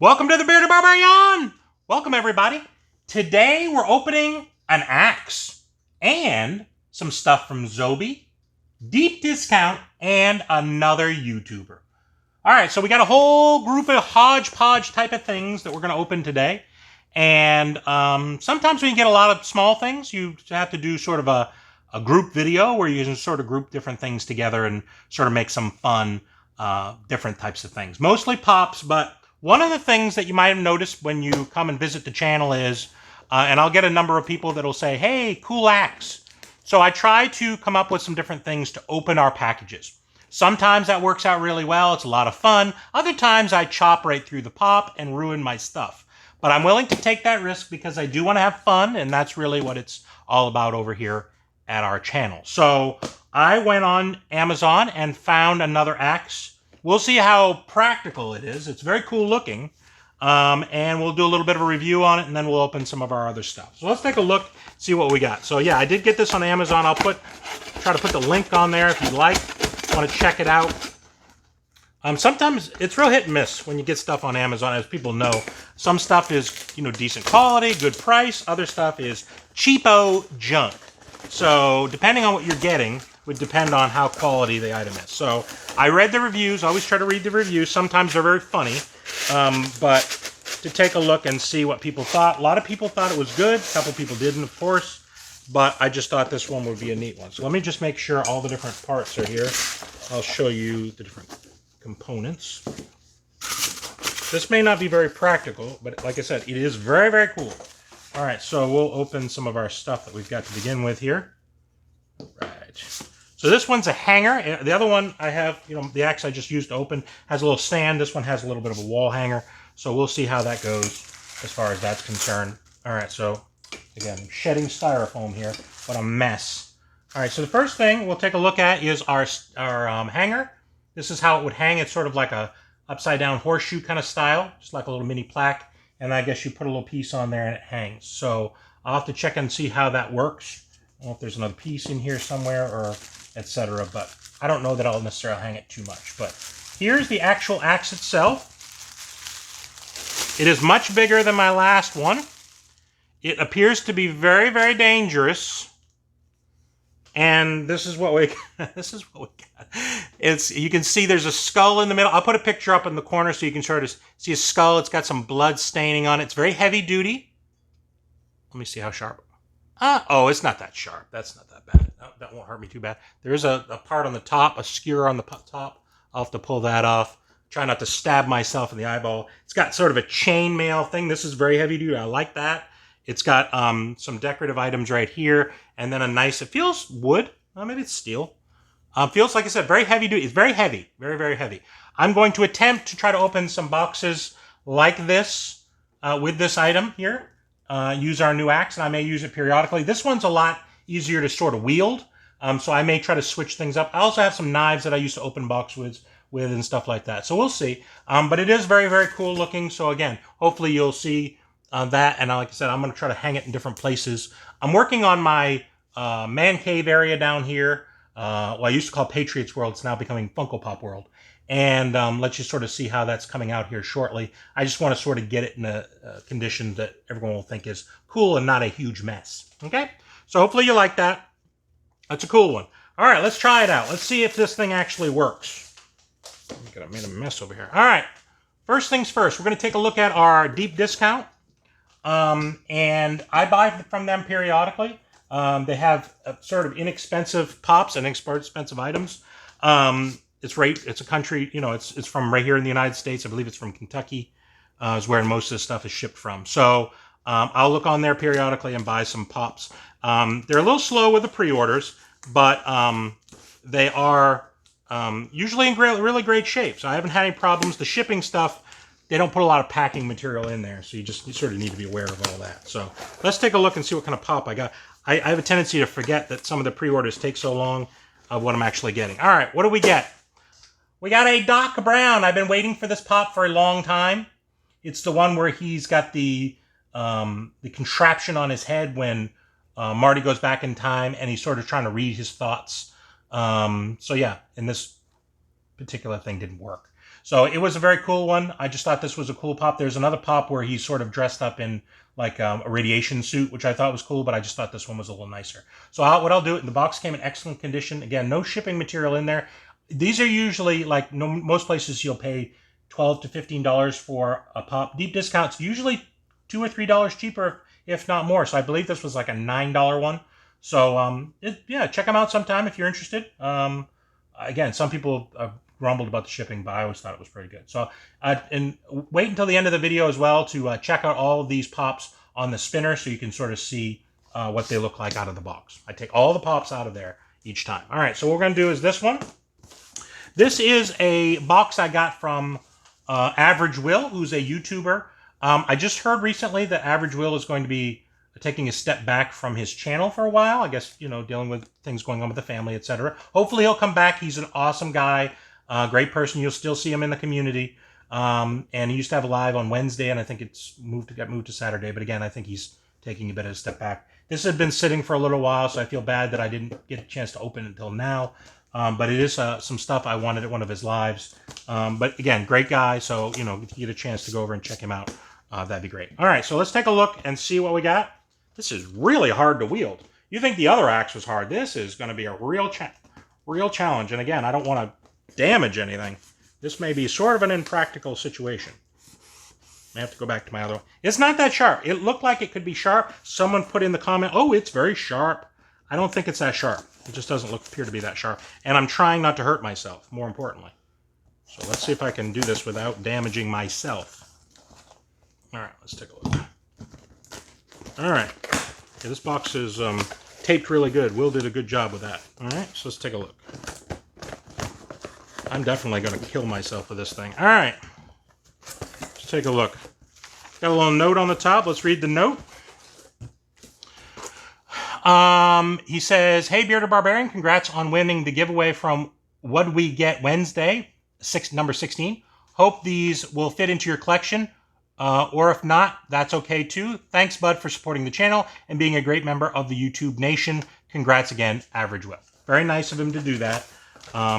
Welcome to the Bearded Barbarian! Welcome, everybody. Today, we're opening an axe and some stuff from Zobie, deep discount, and another YouTuber. All right, so we got a whole group of hodgepodge type of things that we're going to open today. And sometimes when you get a lot of small things, you have to do sort of a group video where you can sort of group different things together and sort of make some fun, different types of things. Mostly pops, but one of the things that you might have noticed when you come and visit the channel is, and I'll get a number of people that'll say, hey, cool axe. So I try to come up with some different things to open our packages. Sometimes that works out really well. It's a lot of fun. Other times I chop right through the pop and ruin my stuff. But I'm willing to take that risk because I do want to have fun, and that's really what it's all about over here at our channel. So I went on Amazon and found another axe. We'll see how practical it is. It's very cool looking. And we'll do a little bit of a review on it, and then we'll open some of our other stuff. So let's take a look, see what we got. So yeah, I did get this on Amazon. I'll try to put the link on there if you'd like. Want to check it out. Sometimes it's real hit and miss when you get stuff on Amazon, as people know. Some stuff is, decent quality, good price. Other stuff is cheapo junk. So depending on what you're getting would depend on how quality the item is. So I read the reviews. I always try to read the reviews. Sometimes they're very funny. But to take a look and see what people thought. A lot of people thought it was good. A couple people didn't, of course. But I just thought this one would be a neat one. So let me just make sure all the different parts are here. I'll show you the different components. This may not be very practical, but like I said, it is very, very cool. All right, so we'll open some of our stuff that we've got to begin with here. Right. So this one's a hanger. The other one I have, the axe I just used to open has a little stand. This one has a little bit of a wall hanger. So we'll see how that goes as far as that's concerned. All right, so again, shedding styrofoam here. What a mess. All right, so the first thing we'll take a look at is our hanger. This is how it would hang. It's sort of like a upside down horseshoe kind of style, just like a little mini plaque. And I guess you put a little piece on there and it hangs. So I'll have to check and see how that works. I don't know if there's another piece in here somewhere or etc. But I don't know that I'll necessarily hang it too much. But here's the actual axe itself. It is much bigger than my last one. It appears to be very, very dangerous. And this is what we got. You can see there's a skull in the middle. I'll put a picture up in the corner so you can sort of see a skull. It's got some blood staining on it. It's very heavy duty. Let me see how sharp. Oh, it's not that sharp. That's not that bad. No, that won't hurt me too bad. There is a part on the top, a skewer on the top. I'll have to pull that off. Try not to stab myself in the eyeball. It's got sort of a chainmail thing. This is very heavy duty. I like that. It's got some decorative items right here, and then a nice, it feels wood. Maybe it's steel. Feels, like I said, very heavy duty. It's very heavy. Very, very heavy. I'm going to attempt to try to open some boxes like this with this item here. Use our new axe, and I may use it periodically. This one's a lot easier to sort of wield, so I may try to switch things up. I also have some knives that I used to open boxes with and stuff like that. So we'll see. But it is very, very cool looking. So again, hopefully you'll see that. And like I said, I'm going to try to hang it in different places. I'm working on my man cave area down here. Well, I used to call Patriots World. It's now becoming Funko Pop World. And let you sort of see how that's coming out here shortly. I just want to sort of get it in a condition that everyone will think is cool and not a huge mess. Okay? So hopefully you like that. That's a cool one. All right, let's try it out. Let's see if this thing actually works. I made a mess over here. All right. First things first, we're going to take a look at our deep discount. And I buy from them periodically. They have sort of inexpensive pops and inexpensive items. It's a country, it's from right here in the United States. I believe it's from Kentucky, is where most of this stuff is shipped from. So I'll look on there periodically and buy some pops. They're a little slow with the pre-orders, but they are usually in really great shape. So I haven't had any problems. The shipping stuff, they don't put a lot of packing material in there, so you sort of need to be aware of all that. So let's take a look and see what kind of pop I got. I have a tendency to forget that some of the pre-orders take so long of what I'm actually getting. All right, what do we get? We got a Doc Brown. I've been waiting for this pop for a long time. It's the one where he's got the contraption on his head when Marty goes back in time and he's sort of trying to read his thoughts. So yeah, and this particular thing didn't work. So it was a very cool one. I just thought this was a cool pop. There's another pop where he's sort of dressed up in like a radiation suit, which I thought was cool, but I just thought this one was a little nicer. So what I'll do, the box came in excellent condition. Again, no shipping material in there. These are usually, like most places, you'll pay $12 to $15 for a pop. Deep discounts, usually $2 or $3 cheaper, if not more. So I believe this was like a $9 one. So yeah, check them out sometime if you're interested. Again, some people grumbled about the shipping, but I always thought it was pretty good. So and wait until the end of the video as well to check out all of these pops on the spinner so you can sort of see what they look like out of the box. I take all the pops out of there each time. All right, so what we're going to do is this one. This is a box I got from Average Will, who's a YouTuber. I just heard recently that Average Will is going to be taking a step back from his channel for a while. I guess, you know, dealing with things going on with the family, etc. Hopefully he'll come back. He's an awesome guy, great person. You'll still see him in the community. And he used to have a live on Wednesday, and I think it's got moved to Saturday. But again, I think he's taking a bit of a step back. This had been sitting for a little while, so I feel bad that I didn't get a chance to open it until now. But it is some stuff I wanted at one of his lives. But again, great guy. So, you know, if you get a chance to go over and check him out, that'd be great. All right, so let's take a look and see what we got. This is really hard to wield. You think the other axe was hard. This is going to be a real challenge. And again, I don't want to damage anything. This may be sort of an impractical situation. I have to go back to my other one. It's not that sharp. It looked like it could be sharp. Someone put in the comment, oh, it's very sharp. I don't think it's that sharp. It just doesn't appear to be that sharp. And I'm trying not to hurt myself, more importantly. So let's see if I can do this without damaging myself. All right, let's take a look. All right. Yeah, this box is taped really good. Will did a good job with that. All right, so let's take a look. I'm definitely going to kill myself with this thing. All right. Let's take a look. Got a little note on the top. Let's read the note. He says, hey, Bearded Barbarian, congrats on winning the giveaway from What We Get Wednesday, number 16. Hope these will fit into your collection. Or if not, that's okay too. Thanks, bud, for supporting the channel and being a great member of the YouTube Nation. Congrats again, Average Will. Very nice of him to do that.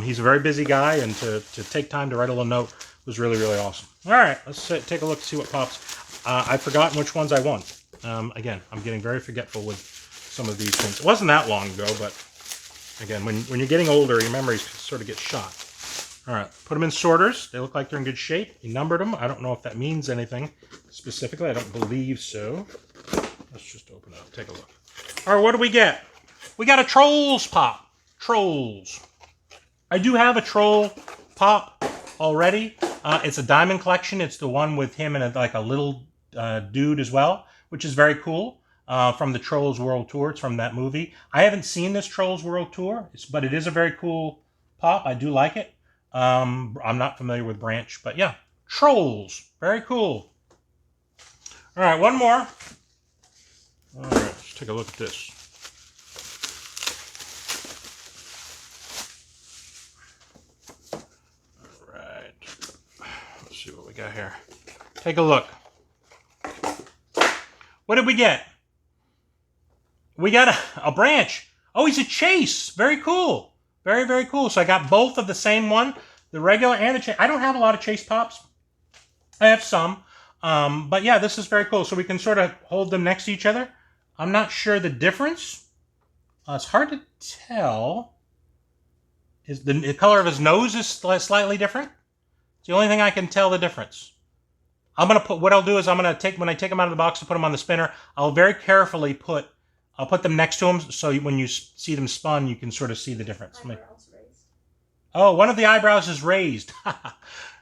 He's a very busy guy, and to take time to write a little note was really, really awesome. All right, let's take a look and see what pops. I've forgotten which ones I won. Again, I'm getting very forgetful with some of these things. It wasn't that long ago, but again, when you're getting older, your memories sort of get shot. All right, put them in sorters. They look like they're in good shape. He numbered them. I don't know if that means anything specifically. I don't believe so. Let's just open it up, take a look. All right, what do we get? We got a Trolls pop. Trolls. I do have a Troll pop already. It's a diamond collection. It's the one with him and like a little dude as well, which is very cool. From the Trolls World Tour. It's from that movie. I haven't seen this Trolls World Tour, but it is a very cool pop. I do like it. I'm not familiar with Branch, but yeah. Trolls. Very cool. All right, one more. All right, let's take a look at this. All right. Let's see what we got here. Take a look. What did we get? We got a Branch. Oh, he's a Chase. Very cool. Very, very cool. So I got both of the same one, the regular and the Chase. I don't have a lot of Chase pops. I have some. But yeah, this is very cool. So we can sort of hold them next to each other. I'm not sure the difference. It's hard to tell. The color of his nose is slightly different. It's the only thing I can tell the difference. I'm going to put, what I'll do is I'm going to take, when I take them out of the box to put them on the spinner, I'll very carefully I'll put them next to them so when you see them spun, you can sort of see the difference. Eyebrows raised. Oh, one of the eyebrows is raised.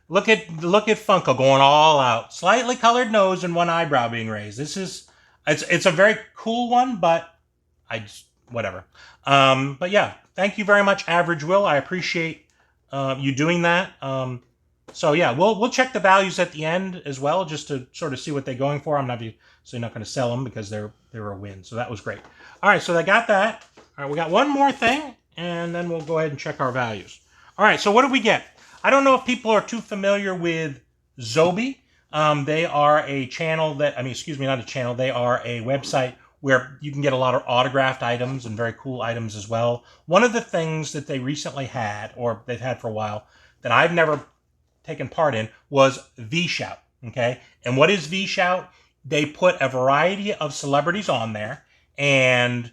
Look at Funko going all out. Slightly colored nose and one eyebrow being raised. It's a very cool one, but whatever. But yeah, thank you very much, Average Will. I appreciate you doing that. So yeah, we'll check the values at the end as well, just to sort of see what they're going for. I'm obviously not going to sell them because they were a win. So that was great. All right, so I got that. All right, we got one more thing, and then we'll go ahead and check our values. All right, so what did we get? I don't know if people are too familiar with Zobie. They are a channel that, excuse me, not a channel. They are a website where you can get a lot of autographed items and very cool items as well. One of the things that they recently had, or they've had for a while, that I've never taken part in was VShout. Okay, and what is VShout? They put a variety of celebrities on there, and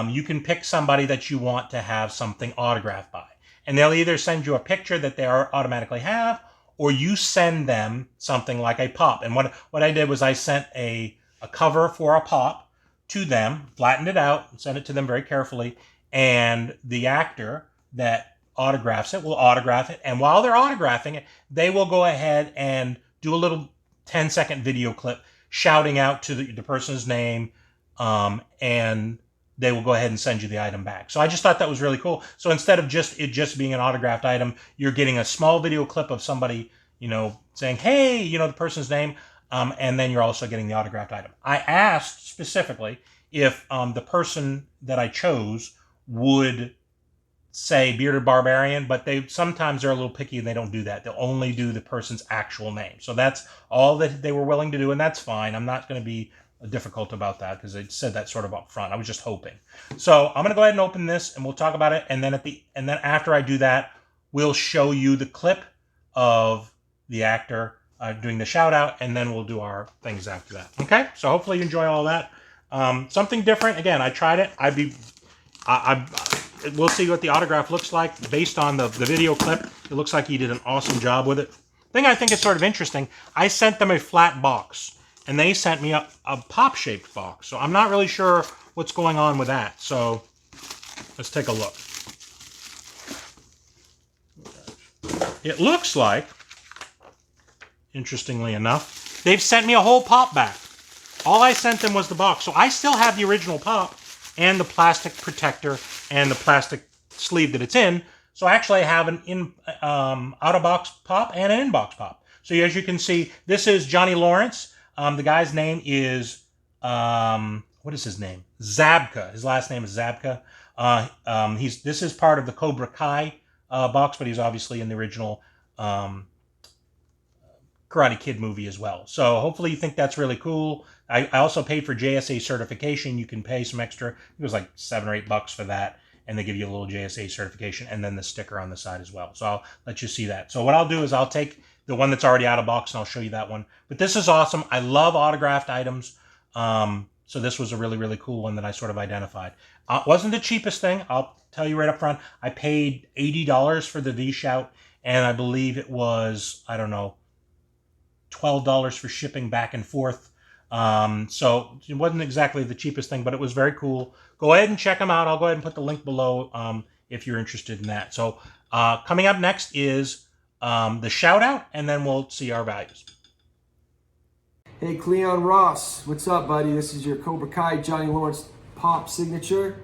you can pick somebody that you want to have something autographed by. And they'll either send you a picture that they automatically have, or you send them something like a pop. And what I did was I sent a cover for a pop to them, flattened it out, and sent it to them very carefully. And the actor that autographs it will autograph it. And while they're autographing it, they will go ahead and do a little 10-second video clip shouting out to the person's name, and they will go ahead and send you the item back. So I just thought that was really cool. So instead of it just being an autographed item, you're getting a small video clip of somebody, saying, hey, the person's name, and then you're also getting the autographed item. I asked specifically if the person that I chose would say Bearded Barbarian, but sometimes they're a little picky and they don't do that. They'll only do the person's actual name. So that's all that they were willing to do, and that's fine. I'm not going to be difficult about that because they said that sort of up front. I was just hoping. So I'm going to go ahead and open this, and we'll talk about it. And then after I do that, we'll show you the clip of the actor doing the shout out, and then we'll do our things after that. Okay. So hopefully you enjoy all that. Something different. Again, I tried it. We'll see what the autograph looks like based on the video clip. It looks like he did an awesome job with it. Thing I think is sort of interesting, I sent them a flat box, and they sent me a pop-shaped box. So I'm not really sure what's going on with that. So let's take a look. It looks like, interestingly enough, they've sent me a whole pop back. All I sent them was the box. So I still have the original pop and the plastic protector and the plastic sleeve that it's in. So actually I have an out-of-box pop and an in-box pop. So as you can see, this is Johnny Lawrence. The guy's name is, what is his name? Zabka. His last name is Zabka. This is part of the Cobra Kai box, but he's obviously in the original Karate Kid movie as well. So hopefully you think that's really cool. I also paid for JSA certification. You can pay some extra. It was like $7 or $8 for that. And they give you a little JSA certification and then the sticker on the side as well. So I'll let you see that. So what I'll do is I'll take the one that's already out of box and I'll show you that one. But this is awesome. I love autographed items. So this was a really, really cool one that I sort of identified. Wasn't the cheapest thing. I'll tell you right up front. I paid $80 for the VShout, and I believe it was, I don't know, $12 for shipping back and forth. So it wasn't exactly the cheapest thing, but it was very cool. Go ahead and check them out. I'll go ahead and put the link below if you're interested in that. So coming up next is the shout out, and then we'll see our values. Hey, Cleon Ross, what's up, buddy? This is your Cobra Kai Johnny Lawrence pop signature.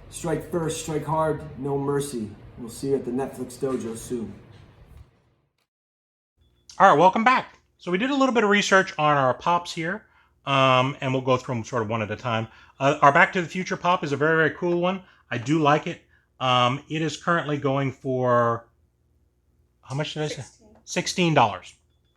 Strike first, strike hard, no mercy. We'll see you at the Netflix dojo soon. All right, welcome back. So we did a little bit of research on our pops here, and we'll go through them sort of one at a time. Our Back to the Future pop is a very, very cool one. I do like it. It is currently going for, how much did I say? $16.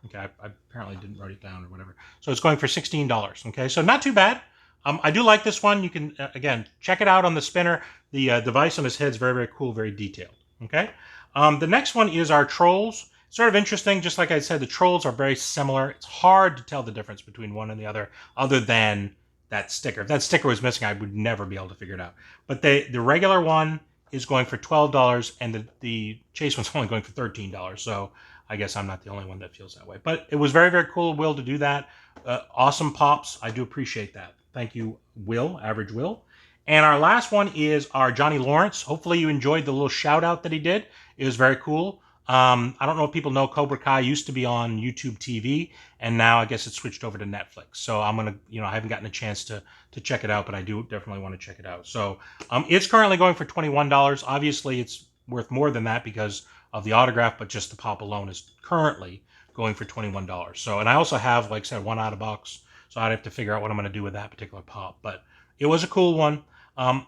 Okay, I apparently didn't write it down or whatever. So it's going for $16. Okay, so not too bad. I do like this one. You can, again, check it out on the spinner. The device on his head is very, very cool, very detailed. Okay, the next one is our Trolls. Sort of interesting, just like I said, the Trolls are very similar. It's hard to tell the difference between one and the other than that sticker. If that sticker was missing, I would never be able to figure it out. But the regular one is going for $12, and the Chase one's only going for $13. So I guess I'm not the only one that feels that way. But it was very, very cool, Will, to do that. Awesome pops. I do appreciate that. Thank you, Will, Average Will. And our last one is our Johnny Lawrence. Hopefully you enjoyed the little shout out that he did. It was very cool. I don't know if people know Cobra Kai used to be on YouTube TV, and now I guess it's switched over to Netflix. So I'm going to, I haven't gotten a chance to check it out, but I do definitely want to check it out. So it's currently going for $21. Obviously, it's worth more than that because of the autograph, but just the pop alone is currently going for $21. So, and I also have, like I said, one out of box, so I'd have to figure out what I'm going to do with that particular pop. But it was a cool one.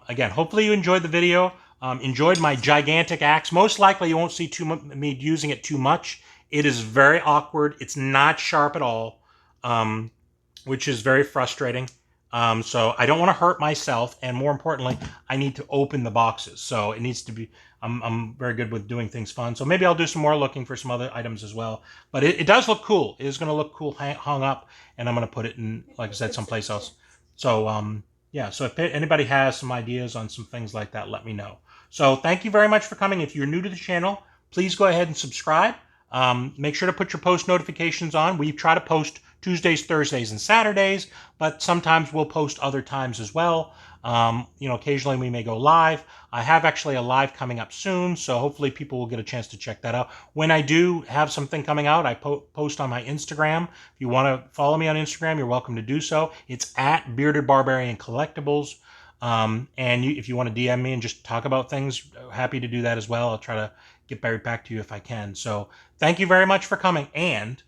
Again, hopefully you enjoyed the video. Enjoyed my gigantic axe. Most likely you won't see me using it too much. It is very awkward. It's not sharp at all, which is very frustrating. So I don't want to hurt myself, and more importantly, I need to open the boxes. So it needs to be. I'm very good with doing things fun. So maybe I'll do some more looking for some other items as well. But it does look cool. It is going to look cool hung up, and I'm going to put it in, like I said, someplace else. So yeah. So if anybody has some ideas on some things like that, let me know. So thank you very much for coming. If you're new to the channel, please go ahead and subscribe. Make sure to put your post notifications on. We try to post Tuesdays, Thursdays, and Saturdays, but sometimes we'll post other times as well. Occasionally we may go live. I have actually a live coming up soon, so hopefully people will get a chance to check that out. When I do have something coming out, I post on my Instagram. If you want to follow me on Instagram, you're welcome to do so. It's at Bearded Barbarian Collectibles. If you want to DM me and just talk about things, happy to do that as well. I'll try to get back to you if I can. So thank you very much for coming, and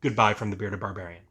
goodbye from the Bearded Barbarian.